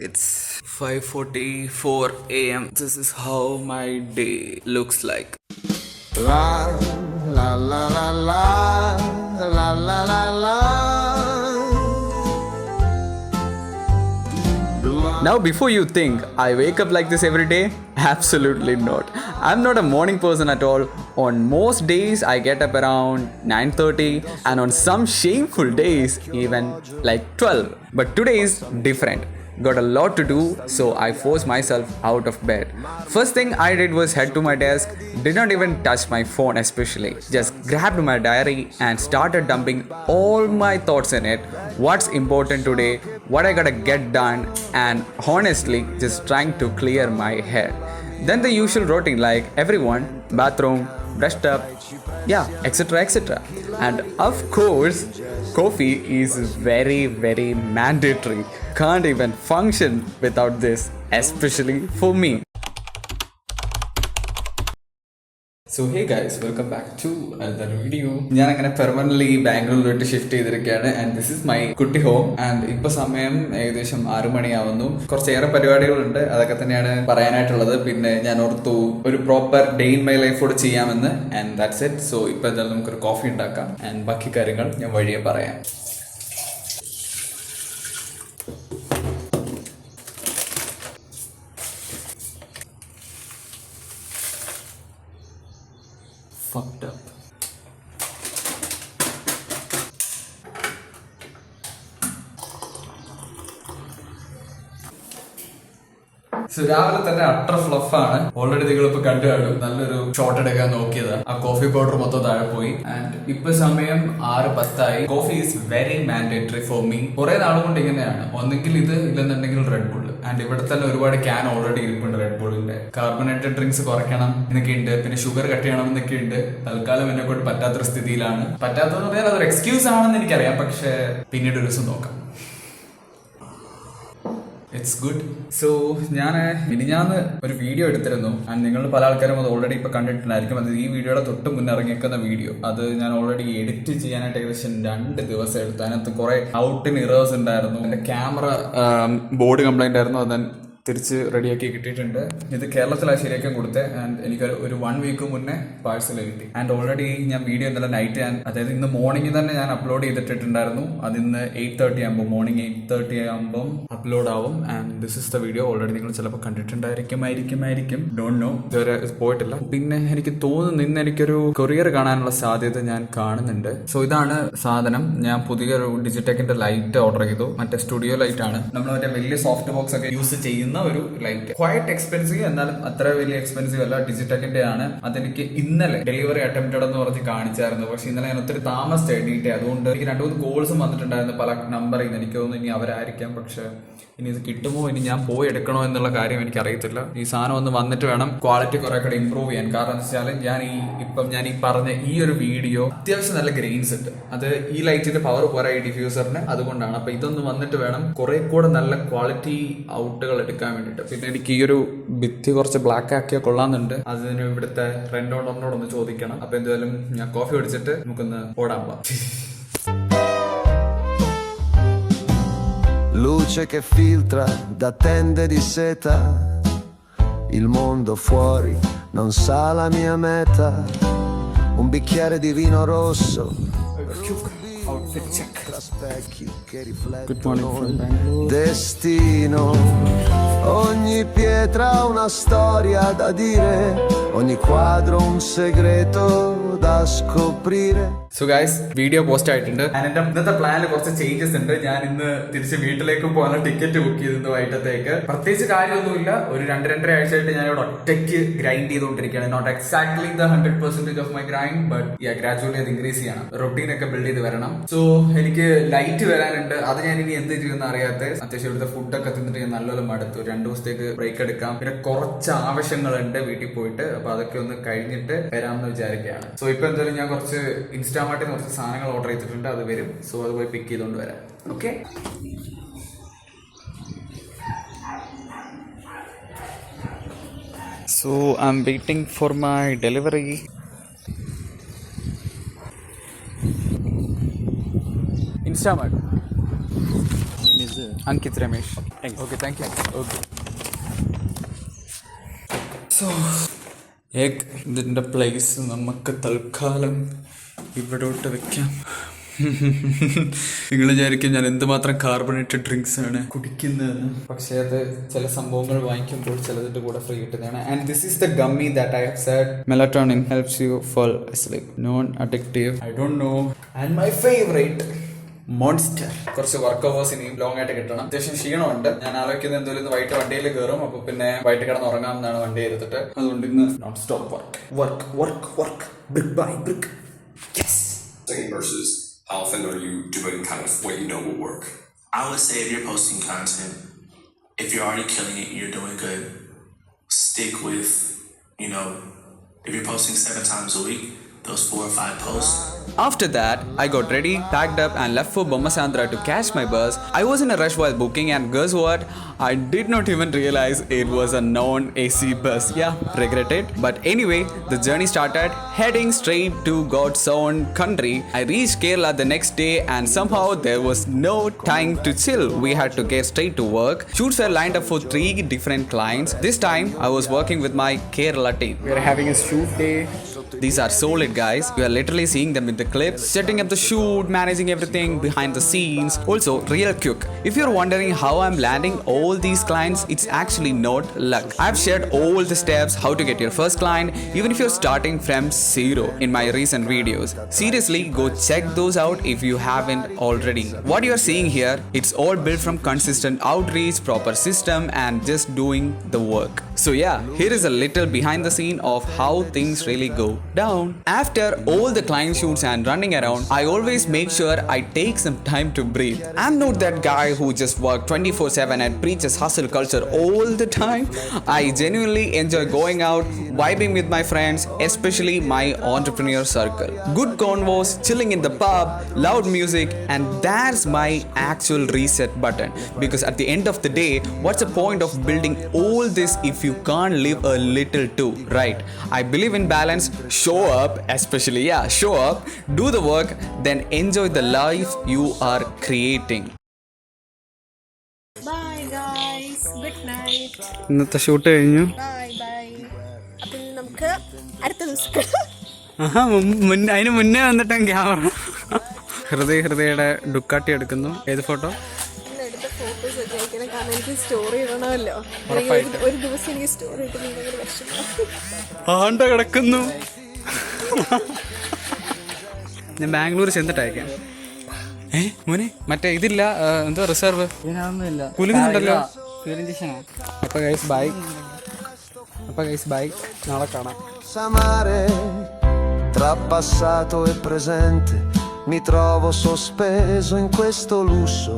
It's 5:44 a.m. This is how my day looks like. La la la la la la la la la. Now, before you think I wake up like this every day, absolutely not. I'm not a morning person at all. On most days, I get up around 9:30, and on some shameful days, even like 12. But today is different. Got a lot to do, so I forced myself out of bed. First thing I did was head to my desk, did not even touch my phone especially. Just grabbed my diary and started dumping all my thoughts in it. What's important today, what I gotta get done, and honestly, just trying to clear my head. Then the usual routine like everyone, bathroom, brushed up, yeah, etc. etc. And of course, coffee is very mandatory. Can't even function without this, especially for me. So hey guys, welcome back to another video. ഞാൻ അങ്ങനെ permanently ബാംഗ്ലൂരിലോട്ട് shift ചെയ്തിരിക്കുകയാണ്. And this is my കുട്ടി home. And ഇപ്പൊ സമയം ഏകദേശം 6 മണിയാവുന്നു. കുറച്ചേറെ പരിപാടികളുണ്ട്, അതൊക്കെ തന്നെയാണ് പറയാനായിട്ടുള്ളത്. പിന്നെ ഞാൻ ഓർത്തു ഒരു പ്രോപ്പർ ഡേ ഇൻ മൈ ലൈഫോട് ചെയ്യാമെന്ന്. And that's it. സോ ഇപ്പൊ എന്തായാലും നമുക്കൊരു കോഫി ഉണ്ടാക്കാം. ആൻഡ് ബാക്കി കാര്യങ്ങൾ ഞാൻ വഴിയെ പറയാം. Fucked up. സോ രാവിലെ തന്നെ അട്ടർ ഫ്ലഫാണ്. ഓൾറെഡി നിങ്ങളിപ്പോ കണ്ടു കാണും. നല്ലൊരു ഷോട്ട് എടുക്കാൻ നോക്കിയത്, ആ കോഫി പൗഡർ മൊത്തം താഴെ പോയി. ആൻഡ് ഇപ്പൊ സമയം 6:10. Coffee is very mandatory for me. കുറെ നാളുകൊണ്ട് ഇങ്ങനെയാണ്, ഒന്നെങ്കിൽ ഇത് ഇല്ലെന്നുണ്ടെങ്കിൽ റെഡ് ബുൾ. ആൻഡ് ഇവിടെ തന്നെ ഒരുപാട് ക്യാൻ ഓൾറെഡി ഇരിപ്പുണ്ട് റെഡ് ബുള്ളിന്റെ. കാർബണേറ്റഡ് ഡ്രിങ്ക്സ് കുറയ്ക്കണം എന്നൊക്കെ ഉണ്ട്, പിന്നെ ഷുഗർ കട്ട് ചെയ്യണം എന്നൊക്കെ ഉണ്ട്. തൽക്കാലം എന്നെ കൊണ്ട് പറ്റാത്തൊരു സ്ഥിതിയിലാണ്. പറ്റാത്തതെന്ന് പറഞ്ഞാൽ അതൊരു എക്സ്ക്യൂസ് ആണെന്ന് എനിക്കറിയാം, പക്ഷെ പിന്നീട് ഒരു ദിവസം നോക്കാം. It's good. സോ ഞാൻ മിനിഞ്ഞാന്ന് ഒരു വീഡിയോ എടുത്തിരുന്നു. ആൻഡ് നിങ്ങൾ പല ആൾക്കാരും അത് ഓൾറെഡി ഇപ്പൊ കണ്ടിട്ടുണ്ടായിരിക്കും. അത് ഈ വീഡിയോയുടെ തൊട്ട് മുന്നേ ഇറങ്ങിയേക്കുന്ന വീഡിയോ. അത് ഞാൻ ഓൾറെഡി എഡിറ്റ് ചെയ്യാനായിട്ട് ഏകദേശം 2 ദിവസം എടുത്തു. അതിനകത്ത് കുറെ ഔട്ടിന് ഇറേഴ്സ് ഉണ്ടായിരുന്നു. എന്റെ ക്യാമറ ബോർഡ് കംപ്ലൈന്റ് ആയിരുന്നു. അത് തിരിച്ച് റെഡിയാക്കി കിട്ടിയിട്ടുണ്ട്. ഇത് കേരളത്തിലാണ് ശരിയാക്കാൻ കൊടുത്തത്. ആൻഡ് എനിക്ക് ഒരു 1 വീക്ക് മുന്നേ പാഴ്സൽ കിട്ടി. ആൻഡ് ഓൾറെഡി ഞാൻ വീഡിയോ ഇന്നലെ നൈറ്റ് അതായത് ഇന്ന് മോർണിംഗ് തന്നെ ഞാൻ അപ്ലോഡ് ചെയ്തിട്ടുണ്ടായിരുന്നു. അത് ഇന്ന് 8:30 ആകുമ്പോൾ, മോർണിംഗ് 8:30 ആകുമ്പോൾ അപ്ലോഡ് ആവും. And this is the video. Already നിങ്ങൾ ചിലപ്പോൾ കണ്ടിട്ടുണ്ടായിരിക്കും. ഡോണ്ട് നോ, ഇതുവരെ പോയിട്ടില്ല. പിന്നെ എനിക്ക് തോന്നുന്നു ഇന്ന് എനിക്കൊരു കൊറിയർ കാണാനുള്ള സാധ്യത ഞാൻ കാണുന്നുണ്ട്. സോ ഇതാണ് സാധനം. ഞാൻ പുതിയൊരു ഡിജിടെക്കിന്റെ ലൈറ്റ് ഓർഡർ ചെയ്തു. മറ്റേ സ്റ്റുഡിയോ ലൈറ്റ് ആണ്. നമ്മൾ മറ്റേ വലിയ സോഫ്റ്റ് ബോക്സ് ഒക്കെ യൂസ് ചെയ്യുന്ന ഒരു ലൈറ്റ്. ക്വയറ്റ് എക്സ്പെൻസീവ്, എന്നാലും അത്ര വലിയ എക്സ്പെൻസീവ് അല്ല. ഡിജിടെക്കിന്റെ ആണ്. അതെനിക്ക് ഇന്നലെ ഡെലിവറി അറ്റംപ്റ്റഡ് എന്ന് പറഞ്ഞ് കാണിച്ചായിരുന്നു. പക്ഷെ ഇന്നലെ ഞാൻ ഒത്തിരി താമസിച്ച് എഴുതിയിട്ടേ. അതുകൊണ്ട് എനിക്ക് 2-3 കോൾസും വന്നിട്ടുണ്ടായിരുന്നു പല നമ്പറിൽ നിന്ന്. എനിക്ക് തോന്നുന്നു ഇനി അവരായിരിക്കാം. പക്ഷെ ഇനി ഇത് കിട്ടുമോ, ഇനി ഞാൻ പോയി എടുക്കണോ എന്നുള്ള കാര്യം എനിക്ക് അറിയത്തില്ല. ഈ സാധനം ഒന്ന് വന്നിട്ട് വേണം ക്വാളിറ്റി കുറെ കൂടെ ഇമ്പ്രൂവ് ചെയ്യാൻ. കാരണം എന്ന് വെച്ചാൽ ഞാൻ ഈ പറഞ്ഞ ഈ ഒരു വീഡിയോ അത്യാവശ്യം നല്ല ഗ്രെയിൻസ് ഉണ്ട്. അത് ഈ ലൈറ്റിന്റെ പവർ പോരാ ഈ ഡിഫ്യൂസറിന്. അതുകൊണ്ടാണ്. അപ്പൊ ഇതൊന്ന് വന്നിട്ട് വേണം കുറെ കൂടെ നല്ല ക്വാളിറ്റി ഔട്ടുകൾ എടുക്കാൻ വേണ്ടിയിട്ട്. പിന്നെ എനിക്ക് ഈ ഒരു ഭിത്തി കുറച്ച് ബ്ലാക്ക് ആക്കിയാൽ കൊള്ളാന്നുണ്ട്. അതിന് ഇവിടുത്തെ റെന്റ് ഓണറിനോടൊന്ന് ചോദിക്കണം. അപ്പൊ എന്തായാലും ഞാൻ കോഫി കുടിച്ചിട്ട് നമുക്കൊന്ന് ഓടാൻ പോവാം. Luce che filtra da tende di seta, il mondo fuori non sa la mia meta, un bicchiere di vino rosso, Outfit check. tra specchi che Good morning riflettono from il Bangalore. destino, ogni pietra una storia da dire, ogni quadro un segreto da scoprire. So guys, video post ആയിട്ടുണ്ട്. എന്റെ ഇന്നത്തെ പ്ലാനിൽ കുറച്ച് changes ഉണ്ട്. ഞാൻ ഇന്ന് തിരിച്ച് വീട്ടിലേക്ക് പോകാനുള്ള ടിക്കറ്റ് ബുക്ക് ചെയ്തിരുന്നു വൈകിട്ടത്തേക്ക്. പ്രത്യേകിച്ച് കാര്യമൊന്നുമില്ല. ഒരു 2-2.5 ആഴ്ചയായിട്ട് ഞാൻ ഇവിടെ ഒറ്റയ്ക്ക് ഗ്രൈൻഡ് ചെയ്തുകൊണ്ടിരിക്കുകയാണ്. Not exactly the 100% of my grind, but gradually അത് ഇൻക്രീസ് ചെയ്യണം. റൊട്ടീൻ ഒക്കെ ബിൽഡ് ചെയ്ത് വരണം. സോ എനിക്ക് ലൈറ്റ് വരാനുണ്ട്. അത് ഞാൻ ഇനി എന്ത് ചെയ്യുമെന്ന് അറിയാത്ത. അത്യാവശ്യം ഇവിടുത്തെ ഫുഡൊക്കെ തിന്നിട്ട് ഞാൻ നല്ലപോലെ മടുത്തു. 2 ദിവസത്തേക്ക് ബ്രേക്ക് എടുക്കാം. പിന്നെ കുറച്ച് ആവശ്യങ്ങളുണ്ട് വീട്ടിൽ പോയിട്ട്. അപ്പൊ അതൊക്കെ ഒന്ന് കഴിഞ്ഞിട്ട് വരാമെന്ന് വിചാരിക്കുകയാണ്. സോ ഇപ്പൊ എന്തായാലും ഞാൻ കുറച്ച് ഇൻസ്റ്റാമാർട്ടിൽ കുറച്ച് സാധനങ്ങൾ ഓർഡർ ചെയ്തിട്ടുണ്ട്. അത് വരും. സോ അത് പോയി പിക്ക് ചെയ്തുകൊണ്ട് വരാം. Okay. So I'm waiting for my delivery. Instamart. Name is Ankit Ramesh. Okay, thank you. Okay. So, egg ഇതിൻ്റെ പ്ലേസ് നമുക്ക് തൽക്കാലം ഇവിടോട്ട് വെക്കാം. നിങ്ങൾ വിചാരിക്കും ഞാൻ എന്തുമാത്രം കാർബണേറ്റഡ് ഡ്രിങ്ക്സ് ആണ് കുടിക്കുന്നത്, പക്ഷേ അത് ചില സംഭവങ്ങൾ വാങ്ങിക്കുമ്പോൾ ചിലതിൻ്റെ കൂടെ ഫ്രീ കിട്ടുന്നതാണ്. And this is the gummy that I have said melatonin helps you fall asleep, non addictive. I don't know. And my favourite monster. കുറച്ച് വർക്ക് അവേഴ്സ് ഇനിയും ലോങ് ആയിട്ട് കിട്ടണം. അത്യാവശ്യം ക്ഷീണമുണ്ട്. ഞാൻ ആലോചിക്കുന്നത് എന്തെങ്കിലും വൈകിട്ട് വണ്ടിയിൽ കയറും, അപ്പൊ പിന്നെ വൈകിട്ട് കിടന്ന് ഉറങ്ങാമെന്നാണ് വണ്ടി എടുത്തിട്ട്. അതുകൊണ്ട് ഇന്ന് non stop work brick by brick. Versus how often are you doing kind of what you know will work? I would say if you're posting content, if you're already killing it, you're doing good. Stick with, if you're posting 7 times a week, those 4 or 5 posts. After that, I got ready, packed up and left for Bommasandra to catch my bus. I was in a rush while booking, and guess what? I did not even realize it was a non-AC bus. Yeah, regret it. But anyway, the journey started, heading straight to God's own country. I reached Kerala the next day, and somehow there was no time to chill. We had to get straight to work. Shoots were lined up for 3 different clients. This time, I was working with my Kerala team. We are having a shoot day. These are solid guys. You are literally seeing them in the clips, setting up the shoot, managing everything behind the scenes. Also, real quick, if you're wondering how I'm landing all these clients, it's actually not luck. I've shared all the steps how to get your first client, even if you're starting from zero, in my recent videos. Seriously, go check those out if you haven't already. What you're seeing here, it's all built from consistent outreach, proper system, and just doing the work. So yeah, here is a little behind the scene of how things really go down. After all the client shoots and running around, I always make sure I take some time to breathe. I'm not that guy who just works 24/7 and preaches hustle culture all the time. I genuinely enjoy going out, vibing with my friends, especially my entrepreneur circle. Good convos, chilling in the pub, loud music, and that's my actual reset button. Because at the end of the day, what's the point of building all this if you can't live a little too, right? I believe in balance. Show up, show up, do the work, then enjoy the life you are creating. Bye guys, good night. ഇന്നത്തെ shoot കഴിഞ്ഞു. Bye. അപ്പം നമുക്ക് അടുത്ത ദിവസം അതിന് മുന്നേ വന്നിട്ടാണ് camera. ഹൃദയയുടെ Ducati എടുക്കുന്നു. ഏത് ഫോട്ടോ? എടുത്ത ഫോട്ടോസ് ഒക്കെ അയക്കണം, കാരണം എനിക്ക് സ്റ്റോറി ഇടണമല്ലോ. ഒരു ദിവസം എനിക്ക് സ്റ്റോറി ഇട്ടുണ്ടെങ്കിൽ വിഷമം. ആണ്ട കിടക്കുന്നു. ഞാൻ ബാംഗ്ലൂർ ചെന്നിട്ട് അയക്കാം. മോനെ മറ്റേ ഇതില്ല, എന്തോ റിസർവ് കുലുങ്ങുന്നുണ്ടല്ലോ. അപ്പൊ ഗൈസ് ബൈ, നാളെ കാണാം. S'amare tra passato e presente, mi trovo sospeso in questo lusso.